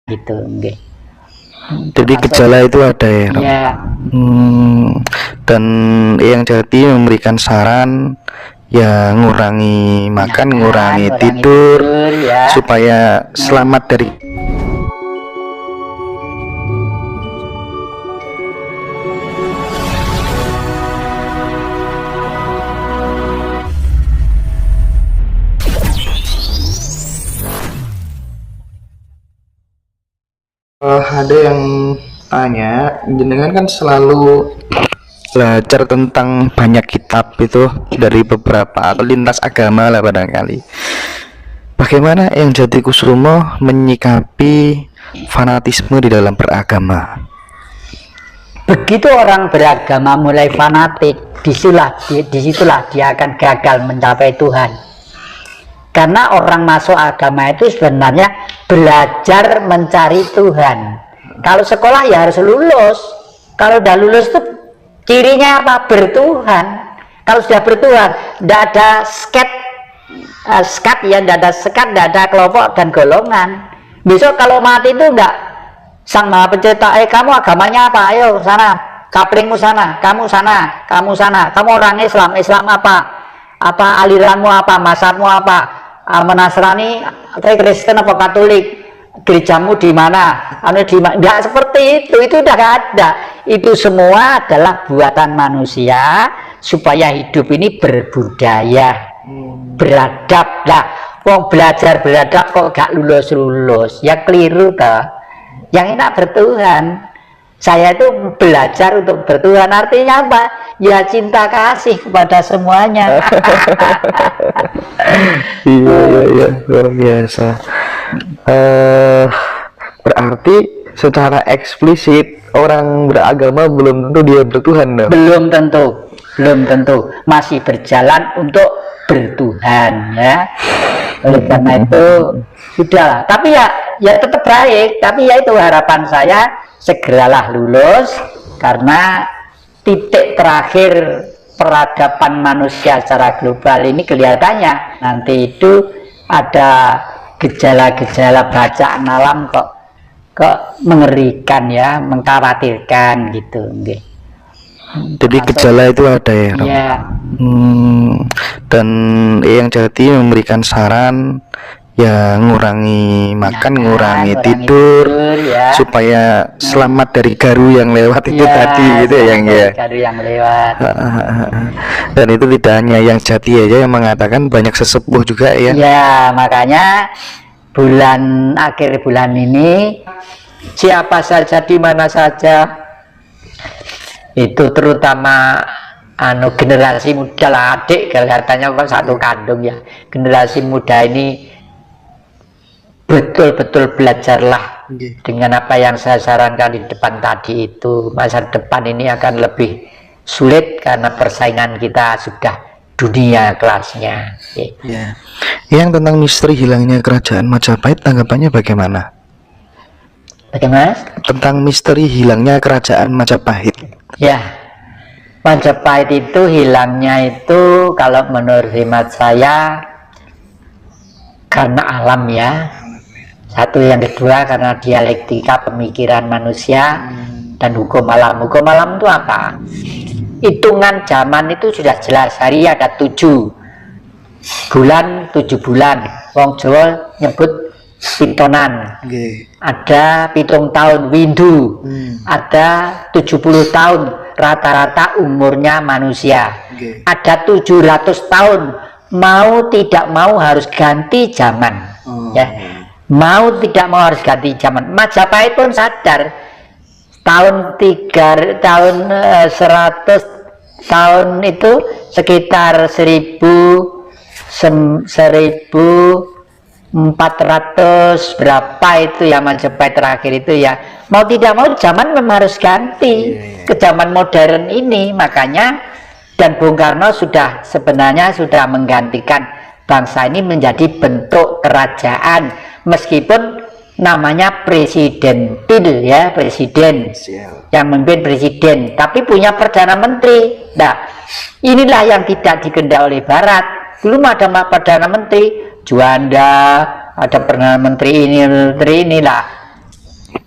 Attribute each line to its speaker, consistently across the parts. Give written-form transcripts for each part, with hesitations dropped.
Speaker 1: gitu nggih.
Speaker 2: Jadi gejala itu ada ya, Rob?
Speaker 1: Ya.
Speaker 2: Dan Eyang Jati memberikan saran ya ngurangi makan, ngurangi tidur
Speaker 1: ya,
Speaker 2: supaya selamat dari ada yang tanya, jenengan kan selalu belajar tentang banyak kitab itu dari beberapa atau lintas agama lah barangkali. Bagaimana Eyang Jati Kusuma menyikapi fanatisme di dalam beragama?
Speaker 1: Begitu orang beragama mulai fanatik, disitulah dia akan gagal mencapai Tuhan. Karena orang masuk agama itu sebenarnya belajar mencari Tuhan. Kalau sekolah ya harus lulus. Kalau udah lulus tuh cirinya apa? Bertuhan. Kalau sudah bertuhan, tidak ada skat ya, tidak ada sekat, tidak ada kelompok dan golongan. Besok kalau mati itu enggak Sang Maha Pencipta, kamu agamanya apa? Ayo sana, kaplingmu sana, kamu sana, kamu sana. Kamu orang Islam, Islam apa? Apa aliranmu apa? Mazhabmu apa? Nasrani, atau Kristen apa Katolik? Gerejamu di mana? Enggak seperti itu udah gak ada. Itu semua adalah buatan manusia supaya hidup ini berbudaya, beradab lah. Wong belajar beradab kok gak lulus ya keliru toh. Yang enak bertuhan. Saya itu belajar untuk bertuhan, artinya apa? Ya cinta kasih kepada semuanya.
Speaker 2: Iya, luar biasa. Berarti secara eksplisit orang beragama belum tentu dia bertuhan dong?
Speaker 1: Belum tentu, masih berjalan untuk bertuhan ya. Oleh karena itu sudah, tapi ya tetap baik, tapi ya itu harapan saya segeralah lulus, karena titik terakhir peradaban manusia secara global ini kelihatannya nanti itu ada gejala-gejala bacaan alam kok mengerikan ya, mengkhawatirkan gitu.
Speaker 2: Jadi gejala itu ada ya, Rob?
Speaker 1: Ya.
Speaker 2: Dan Eyang Jati memberikan saran ya ngurangi makan, ngurangi tidur ya, supaya selamat dari garu yang lewat itu tadi gitu ya, Yang ya.
Speaker 1: Garu yang lewat.
Speaker 2: Dan itu tidak hanya Eyang Jati aja yang mengatakan, banyak sesepuh juga ya.
Speaker 1: Ya, makanya akhir bulan ini siapa saja di mana saja itu, terutama generasi muda lah, adik kelihatannya kan satu kandung ya, generasi muda ini betul-betul belajarlah dengan apa yang saya sarankan di depan tadi itu. Masa depan ini akan lebih sulit karena persaingan kita sudah dunia kelasnya.
Speaker 2: Ya. Yang tentang misteri hilangnya kerajaan Majapahit, tanggapannya bagaimana?
Speaker 1: Bagaimana?
Speaker 2: Tentang misteri hilangnya kerajaan Majapahit.
Speaker 1: Ya, Majapahit itu hilangnya itu kalau menurut hemat saya karena alam ya. Satu, yang kedua karena dialektika pemikiran manusia dan hukum alam. Hukum alam itu apa? Hitungan zaman itu sudah jelas. Hari ada 7 bulan, 7 bulan. Wong Jawa nyebut pitonan. Ada pitung tahun windu. Ada 70 tahun rata-rata umurnya manusia. Ada 700 tahun. Mau tidak mau harus ganti zaman. Ya. Mau tidak mau harus ganti zaman. Majapahit pun sadar tahun 100 tahun itu sekitar 1400 berapa itu ya, Majapahit terakhir itu ya. Mau tidak mau zaman memang harus ganti ke zaman modern ini. Makanya dan Bung Karno sebenarnya sudah menggantikan bangsa ini menjadi bentuk kerajaan, meskipun namanya presidentil ya, presiden yang memimpin presiden, tapi punya perdana menteri. Nah, inilah yang tidak dikehendaki oleh Barat. Belum ada perdana menteri, Juanda, ada perdana menteri ini, menteri inilah.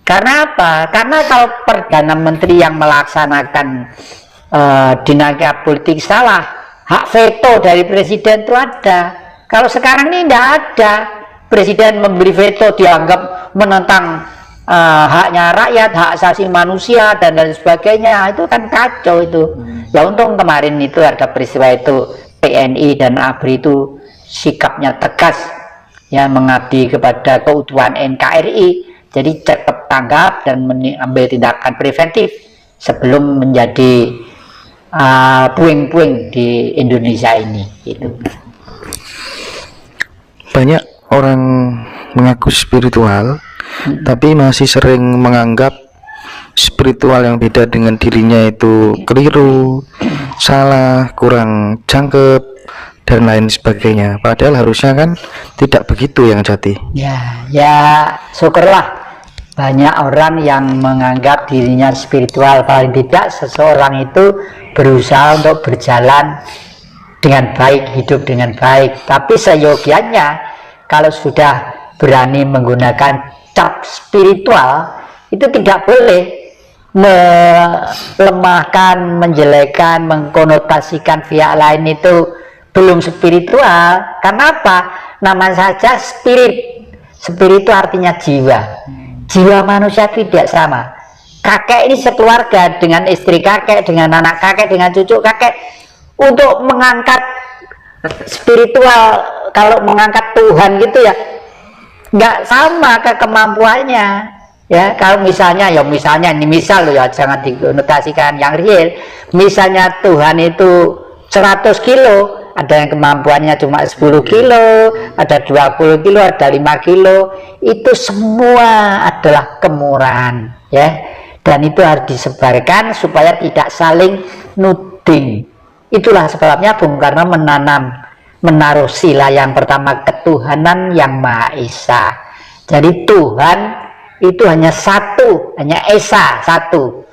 Speaker 1: Karena apa? Karena kalau Perdana Menteri yang melaksanakan dinamika politik salah, hak veto dari presiden itu ada. Kalau sekarang ini tidak ada. Presiden memberi veto dianggap menentang haknya rakyat, hak asasi manusia dan lain sebagainya. Itu kan kacau itu. Ya untung kemarin itu ada peristiwa itu, TNI dan ABRI itu sikapnya tegas, ya, mengabdi kepada keutuhan NKRI. Jadi cepat tanggap dan mengambil tindakan preventif sebelum menjadi puing-puing di Indonesia ini. Gitu.
Speaker 2: Banyak orang mengaku spiritual, tapi masih sering menganggap spiritual yang beda dengan dirinya itu keliru, salah, kurang jangkep, dan lain sebagainya. Padahal harusnya kan tidak begitu yang Jati.
Speaker 1: Ya syukurlah banyak orang yang menganggap dirinya spiritual. Paling tidak seseorang itu berusaha untuk berjalan dengan baik, hidup dengan baik. Tapi seyogianya kalau sudah berani menggunakan cap spiritual, itu tidak boleh melemahkan, menjelekkan, mengkonotasikan pihak lain itu belum spiritual. Karena apa? Nama saja spirit. Spirit itu artinya jiwa. Jiwa manusia tidak sama. Kakek ini sekeluarga dengan istri kakek, dengan anak kakek, dengan cucu kakek, untuk mengangkat spiritual, kalau mengangkat Tuhan gitu ya, nggak sama ke kemampuannya. Ya, kalau misalnya ini misal ya, jangan dikonotasikan yang real. Misalnya Tuhan itu 100 kilo, ada yang kemampuannya cuma 10 kilo, ada 20 kilo, ada 5 kilo. Itu semua adalah kemurahan, ya. Dan itu harus disebarkan supaya tidak saling nuding. Itulah sebabnya Bung Karno menaruh sila yang pertama, ketuhanan yang Maha Esa. Jadi Tuhan itu hanya satu, hanya Esa, satu.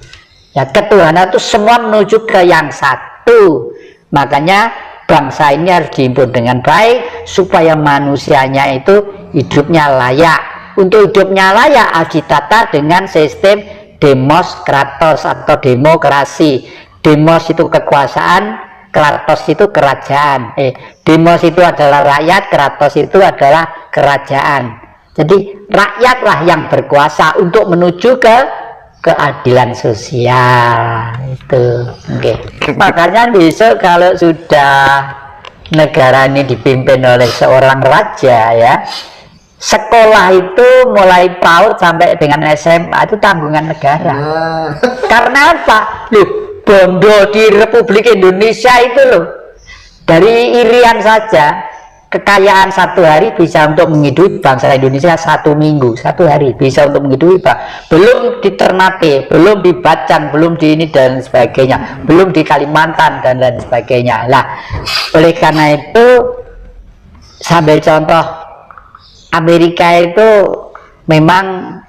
Speaker 1: Ya, ketuhanan itu semua menuju ke yang satu. Makanya bangsa ini harus dihimpun dengan baik supaya manusianya itu hidupnya layak. Untuk hidupnya layak harus ditata dengan sistem demos kratos atau demokrasi. Demos itu kekuasaan, kratos itu kerajaan. Demos itu adalah rakyat, kratos itu adalah kerajaan. Jadi rakyatlah yang berkuasa untuk menuju ke keadilan sosial itu. Makanya besok kalau sudah negara ini dipimpin oleh seorang raja, ya, sekolah itu mulai PAUD sampai dengan SMA itu tanggungan negara. Karena apa? Loh, bondo di Republik Indonesia itu loh, dari irian saja kekayaan satu hari bisa untuk menghidupi bangsa Indonesia 1 minggu, 1 hari bisa untuk menghidupi, belum di Ternate, belum di Bacang, belum di ini dan sebagainya, belum di Kalimantan dan lain sebagainya. Lah, oleh karena itu, sambil contoh, Amerika itu memang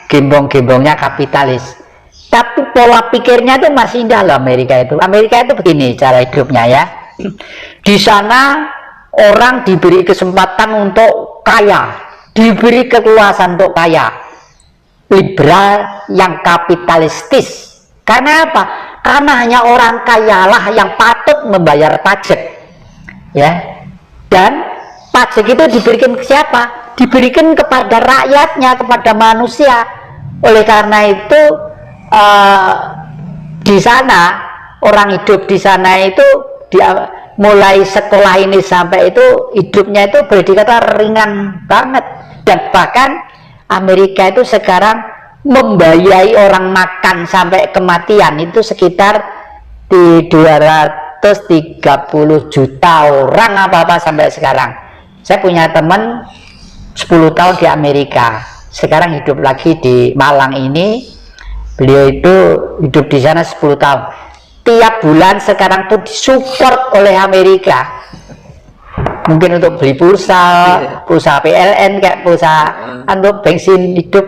Speaker 1: gembong-gembongnya kapitalis, tapi pola pikirnya itu masih indah loh. Amerika itu begini cara hidupnya, ya. Di sana orang diberi kesempatan untuk kaya, diberi kekuasaan untuk kaya. Liberal yang kapitalistis. Karena apa? Karena hanya orang kayalah yang patut membayar pajak, ya. Dan pajak itu diberikan ke siapa? Diberikan kepada rakyatnya, kepada manusia. Oleh karena itu di sana orang hidup di sana itu mulai sekolah ini sampai itu hidupnya itu boleh dikata ringan banget. Dan bahkan Amerika itu sekarang membiayai orang makan sampai kematian itu sekitar di 230 juta orang apa-apa sampai sekarang. Saya punya teman 10 tahun di Amerika, sekarang hidup lagi di Malang ini. Beliau itu hidup di sana 10 tahun. Tiap bulan sekarang tuh disupport oleh Amerika, mungkin untuk beli pulsa PLN, kayak pulsa untuk bensin hidup.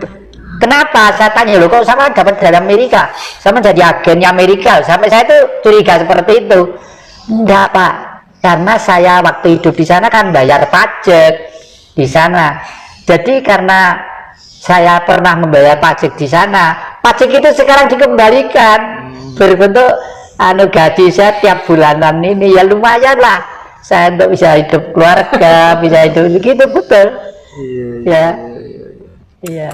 Speaker 1: Kenapa? Saya tanya, loh, kok sama dapat dari Amerika, sama jadi agennya Amerika? Sampai saya tuh curiga seperti itu. Enggak, Pak, karena saya waktu hidup di sana kan bayar pajak di sana. Jadi karena saya pernah membayar pajak di sana, pajak itu sekarang dikembalikan berbentuk gaji saya tiap bulanan ini, ya lumayan lah saya untuk bisa hidup keluarga, bisa hidup gitu, betul.
Speaker 2: Iya,
Speaker 1: Ya.
Speaker 2: iya, iya.
Speaker 1: Iya.